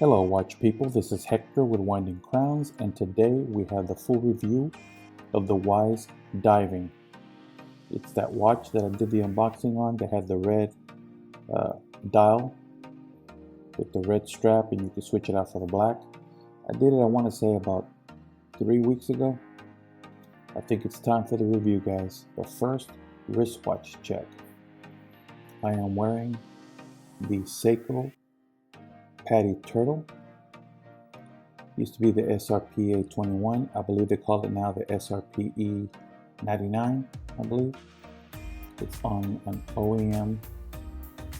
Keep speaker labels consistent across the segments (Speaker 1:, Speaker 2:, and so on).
Speaker 1: Hello watch people, this is Hector with Winding Crowns, and today we have the full review of the Wise Diving. It's that watch that I did the unboxing on that had the red dial with the red strap, and you can switch it out for the black. I did it, I want to say, about 3 weeks ago. I think it's time for the review, guys. But first, wristwatch check. I am wearing the Seiko Patty Turtle. Used to be the SRPA 21. I believe they call it now the SRPE 99, I believe. It's on an OEM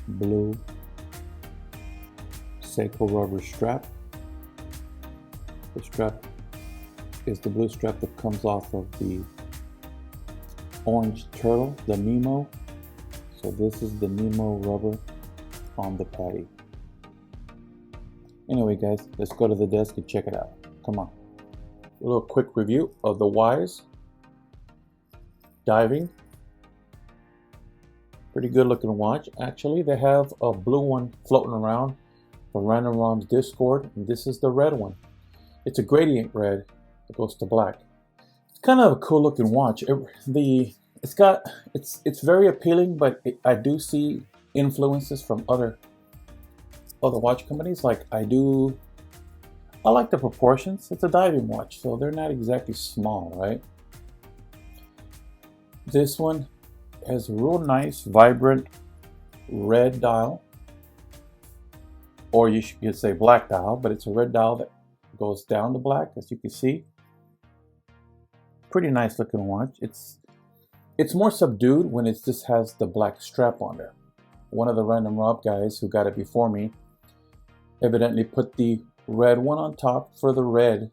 Speaker 1: blue Seiko rubber strap. The strap is the blue strap that comes off of the orange turtle, the Nemo. So this is the Nemo rubber on the Patty. Anyway, guys, let's go to the desk and check it out. Come on. A little quick review of the Wise Diving. Pretty good looking watch. Actually, they have a blue one floating around from Random ROM's Discord, and this is the red one. It's a gradient red that goes to black. It's kind of a cool looking watch. It's very appealing, but I do see influences from other watch companies. Like I like the proportions. It's a diving watch, so they're not exactly small, right? This one has a real nice, vibrant red dial, or you should say black dial, but it's a red dial that goes down to black, as you can see. Pretty nice looking watch. It's more subdued when it just has the black strap on there. One of the Random Rob guys who got it before me evidently put the red one on top for the red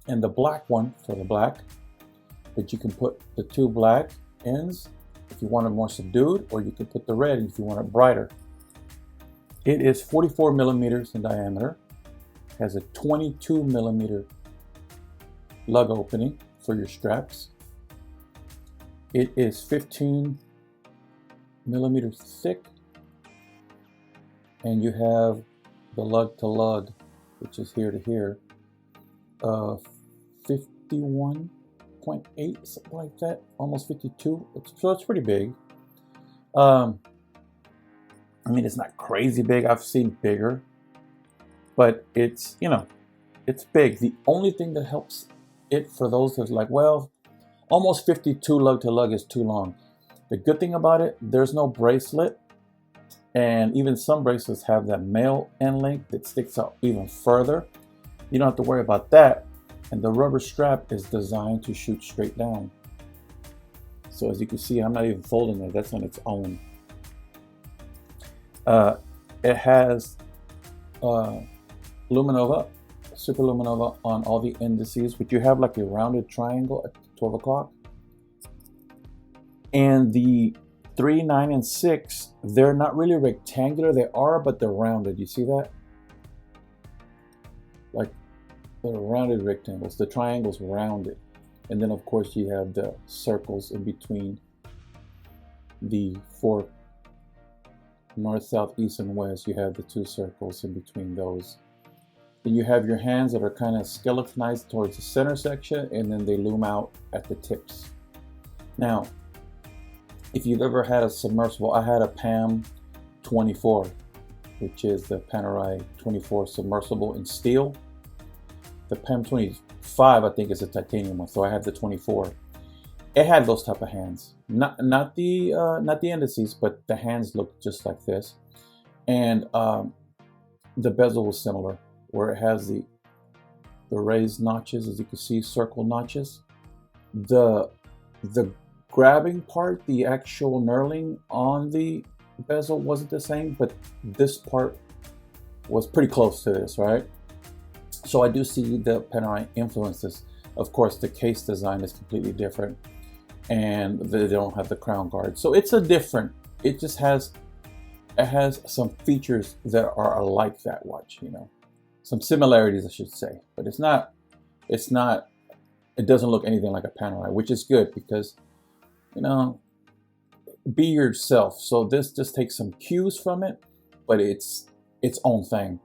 Speaker 1: and the black one for the black, but you can put the two black ends if you want it more subdued, or you can put the red if you want it brighter. It is 44 millimeters in diameter, has a 22 millimeter lug opening for your straps. It is 15 millimeters thick, and you have the lug to lug, which is here to here, 51.8, something like that, almost 52. So it's pretty big. I mean, it's not crazy big. I've seen bigger, but it's big. The only thing that helps it for those that's like, well, almost 52 lug to lug is too long. The good thing about it, there's no bracelet. And even some bracelets have that male end link that sticks out even further. You don't have to worry about that. And the rubber strap is designed to shoot straight down. So as you can see, I'm not even folding it. That's on its own. It has luminova, super luminova on all the indices, but you have like a rounded triangle at 12 o'clock. And the 3, 9, and 6, they're not really rectangular. They are, but they're rounded. You see that? Like, they're rounded rectangles. The triangle's rounded. And then, of course, you have the circles in between the 4 north, south, east, and west. You have the 2 circles in between those. Then you have your hands that are kind of skeletonized towards the center section, and then they loom out at the tips. Now, if you've ever had a submersible, I had a PAM 24, which is the Panerai 24 submersible in steel. The PAM 25, I think, is a titanium one, so I have the 24. It had those type of hands, not the indices, but the hands look just like this, and the bezel was similar, where it has the raised notches, as you can see, circle notches. The grabbing part, the actual knurling on the bezel wasn't the same, but this part was pretty close to this, right? So I do see the Panerai influences. Of course, the case design is completely different, and they don't have the crown guard. So it just has some features that are alike that watch, some similarities, I should say, but it doesn't look anything like a Panerai, which is good because, be yourself. So this just takes some cues from it, but it's its own thing.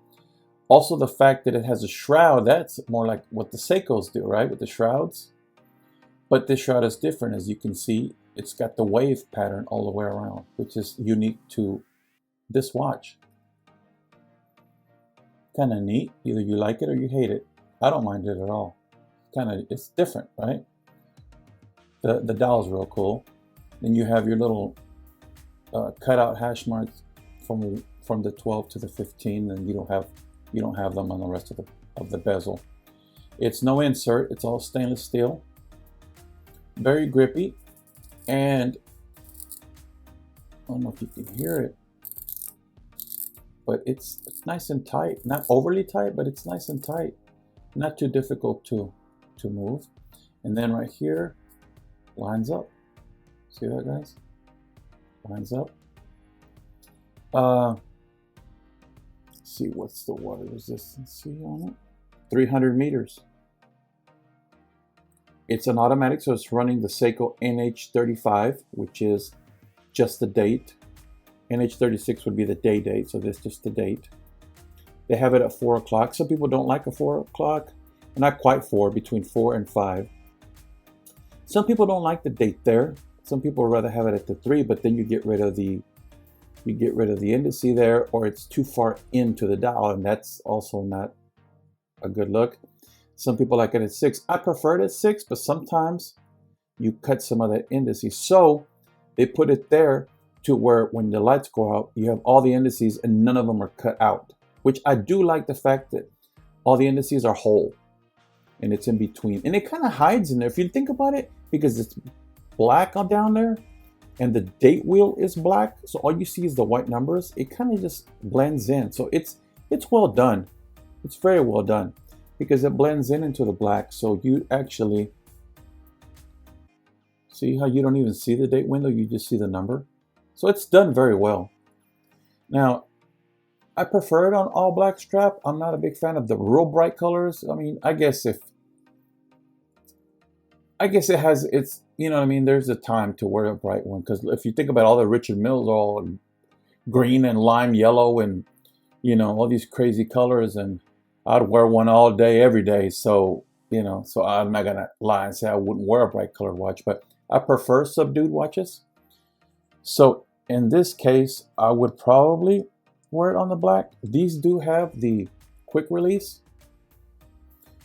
Speaker 1: Also, the fact that it has a shroud, that's more like what the Seikos do, right? With the shrouds. But this shroud is different. As you can see, it's got the wave pattern all the way around, which is unique to this watch. Kind of neat. Either you like it or you hate it. I don't mind it at all. It's different, right? The dial's real cool. Then you have your little cutout hash marks from the 12 to the 15, and you don't have them on the rest of the bezel. It's no insert. It's all stainless steel. Very grippy, and I don't know if you can hear it, but it's nice and tight. Not overly tight, but it's nice and tight. Not too difficult to move. And then right here, lines up. See that, guys? Lines up. Let's see, what's the water resistance on it? 300 meters. It's an automatic, so it's running the Seiko NH35, which is just the date. NH36 would be the day date, so this is just the date. They have it at 4 o'clock. Some people don't like a 4 o'clock. Not quite 4, between 4 and 5. Some people don't like the date there. Some people would rather have it at the 3, but then you get rid of the indice there, or it's too far into the dial, and that's also not a good look. Some people like it at 6. I prefer it at 6, but sometimes you cut some of that indice. So they put it there to where when the lights go out, you have all the indices and none of them are cut out, which I do like the fact that all the indices are whole and it's in between. And it kind of hides in there if you think about it, because it's black on down there and the date wheel is black. So all you see is the white numbers. It kind of just blends in. So it's well done. It's very well done, because it blends in into the black. So you actually see how you don't even see the date window, you just see the number. So it's done very well. Now, I prefer it on all black strap. I'm not a big fan of the real bright colors. I mean, I guess it has its, you know what I mean, there's a time to wear a bright one, because if you think about all the Richard Milles, all green and lime yellow and, you know, all these crazy colors, and I'd wear one all day, every day. So, you know, so I'm not going to lie and say I wouldn't wear a bright colored watch, but I prefer subdued watches. So in this case, I would probably wear it on the black. These do have the quick release.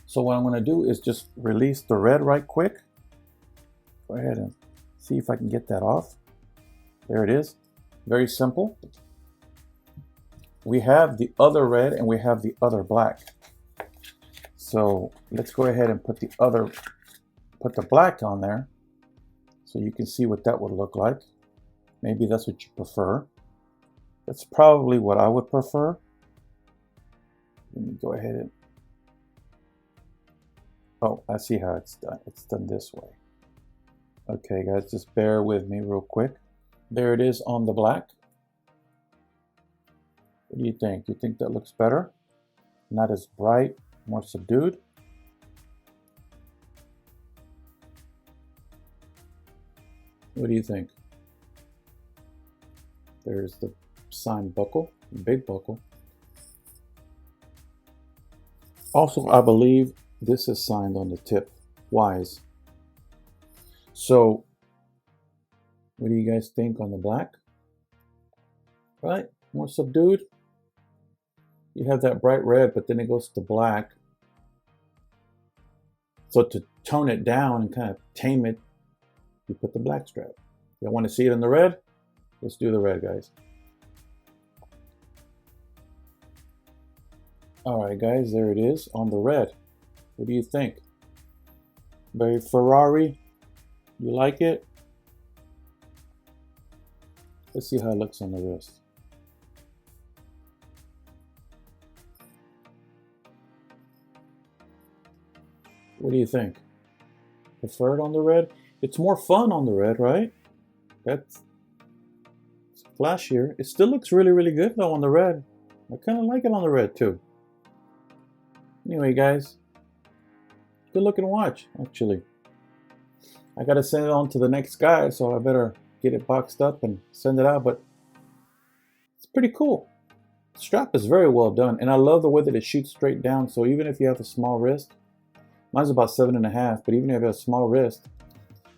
Speaker 1: So what I'm going to do is just release the red right quick. Go ahead and see if I can get that off. There it is. Very simple. We have the other red and we have the other black. So let's go ahead and put the black on there so you can see what that would look like. Maybe that's what you prefer. That's probably what I would prefer. Let me go ahead and, oh, I see how it's done. It's done this way. Okay, guys, just bear with me real quick. There it is on the black. What do you think? You think that looks better? Not as bright, more subdued? What do you think? There's the signed buckle, big buckle. Also, I believe this is signed on the tip, Wise. So, what do you guys think on the black? Right? More subdued. You have that bright red, but then it goes to black. So to tone it down and kind of tame it, you put the black strap. Y'all want to see it in the red? Let's do the red, guys. All right, guys, there it is on the red. What do you think? Very Ferrari? You like it? Let's see how it looks on the wrist. What do you think? Prefer it on the red? It's more fun on the red, right? That's flashier. It still looks really, really good though on the red. I kind of like it on the red too. Anyway, guys, good looking watch, actually. I gotta send it on to the next guy, so I better get it boxed up and send it out, but it's pretty cool. strap is very well done, and I love the way that it shoots straight down. So even if you have a small wrist, mine's about 7.5, but even if you have a small wrist,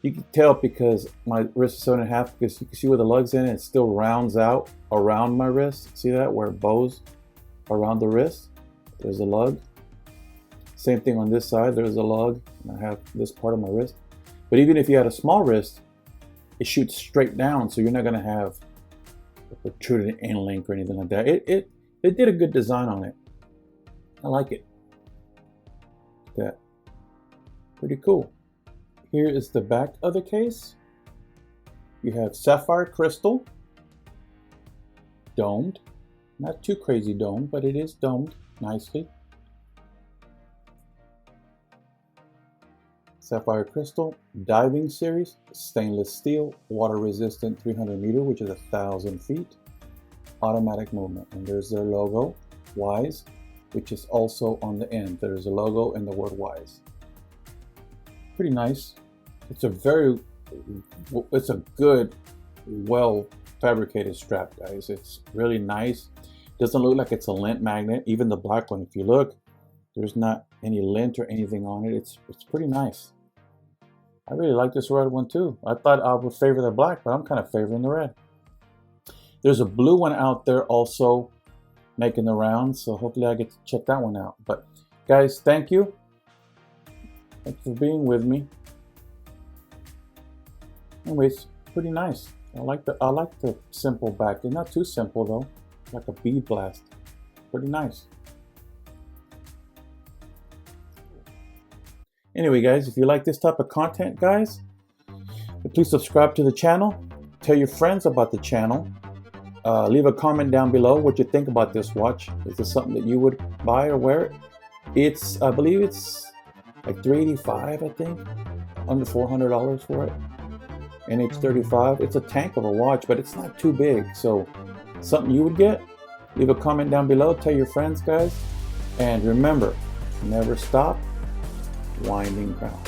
Speaker 1: you can tell because my wrist is 7.5, because you can see where the lug's in, and it still rounds out around my wrist. See that, where it bows around the wrist? There's a lug. Same thing on this side, there's a lug, and I have this part of my wrist. But even if you had a small wrist, it shoots straight down, so you're not gonna have a protruding end link or anything like that. It did a good design on it. I like it. That pretty cool. Here is the back of the case. You have sapphire crystal, domed, not too crazy domed, but it is domed nicely. Sapphire crystal, diving series, stainless steel, water resistant, 300 meter, which is 1,000 feet, automatic movement. And there's their logo, Wise, which is also on the end. There's a logo and the word Wise. Pretty nice. It's a good, well fabricated strap, guys. It's really nice. Doesn't look like it's a lint magnet. Even the black one, if you look, there's not any lint or anything on it. It's pretty nice. I really like this red one too. I thought I would favor the black, but I'm kind of favoring the red. There's a blue one out there also making the rounds, so hopefully I get to check that one out. But guys, thank you. Thanks for being with me. Anyways, pretty nice. I like the simple back. They're not too simple though. Like a bead blast. Pretty nice. Anyway, guys, if you like this type of content, guys, please subscribe to the channel. Tell your friends about the channel. Leave a comment down below what you think about this watch. Is this something that you would buy or wear it? I believe it's like $385, I think. Under $400 for it. NH35. It's a tank of a watch, but it's not too big. So, something you would get? Leave a comment down below. Tell your friends, guys. And remember, never stop winding crown.